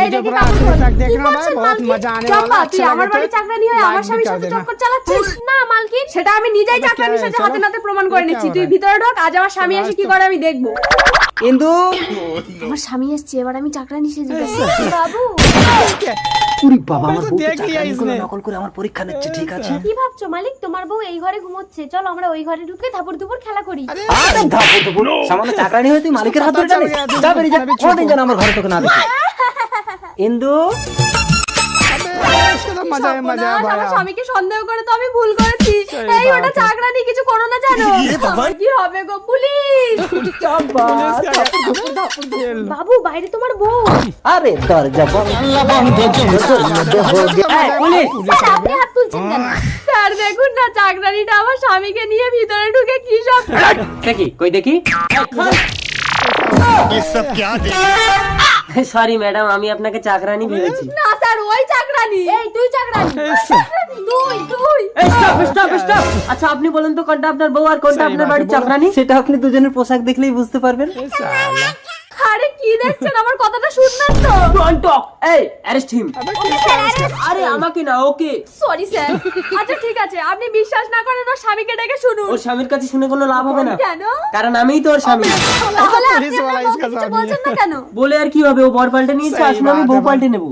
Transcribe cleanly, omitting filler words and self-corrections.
এই দেখি দেখনা ভাই বহুত মজা আনে वाला তুই আমার বাড়ি চাকরানি হয়ে আমার স্বামীর সাথে চক্কর চালাচ্ছিস? না মালকিন, সেটা আমি নিজেই চাকরানির সাথে হাতে নাতে প্রমাণ করে নিচ্ছি। তুই ভিতরে ঢোক, আজ আমার স্বামী এসে কি করে আমি দেখবো। ইন্দু, আমার স্বামী এসছে, এবার আমি চাকরানি সেজে যাবো। বাবু উরি বাবা, আমার বউ দেখ লিয়া চাকরানি इसने। নকল করে আমার পরীক্ষা নিচ্ছে। ঠিক আছে, কি ভাবছো মালিক? তোমার বউ এই ঘরে ঘুমোচ্ছে, চলো আমরা ওই ঘরে ঢুকে থাপুর দুপুর খেলা করি। আরে ধাপু ধাপু, সামান্য চাকরানি হয়ে তুই মালিকের হাত ধরে যাবে? যা বেরিয়ে যা, কোনদিন যেন আমার ঘরে তোকে না দেখি। ইন্দু, इसका तो मजा है मजा है আমার भाई স্বামীকে সন্দেহ করে তো আমি ভুল করেছি। এই ওটা চাকরানি, কিছু করো না জানো। আমার কি হবে গো? পুলিশ! বাবু বাইরে তোমার বউ। আরে দরজা বন্ধ পুলিশ। স্যার, আপনি হাত তুলছেন কেন? স্যার দেখুন না, চাকরানিটা আমার স্বামীকে নিয়ে ভিতরে ঢুকে কি সব। দেখি কই দেখি। ये सब क्या देख সরি ম্যাডাম, আমি আপনাকে চাকরানি ভেবেছি। না স্যার, ওই চাকরানি। এই তুই চাকরানি। তুই স্টপ। আচ্ছা আপনি বলেন তো কোনটা আপনার বউ আর কোনটা আপনার বাড়ির চাকরানি? সেটা আপনি দুজনের পোশাক দেখলেই বুঝতে পারবেন। আরে কি দেখছেন? আমার কথাটা শুনবেন তো। Don't talk. এই অ্যারেস্ট হিম। স্যার, arrest আরে আমাকে না, ওকে। Sorry sir. আচ্ছা ঠিক আছে, আপনি বিশ্বাস না করেন ওর স্বামীকে ডেকে শুনুন। ওর স্বামীর কাছে শুনে কোনো লাভ হবে না, কেন? কারণ আমিই তো ওর স্বামী। তাহলে আপনি পুলিশ আপনার वाला বউকে इसका কিছু स्वामी বলছেন না কেন? বলে আর কি হবে, ও বর পাল্টে নিয়েছে, আসলে আমি বউ পাল্টে নেবো।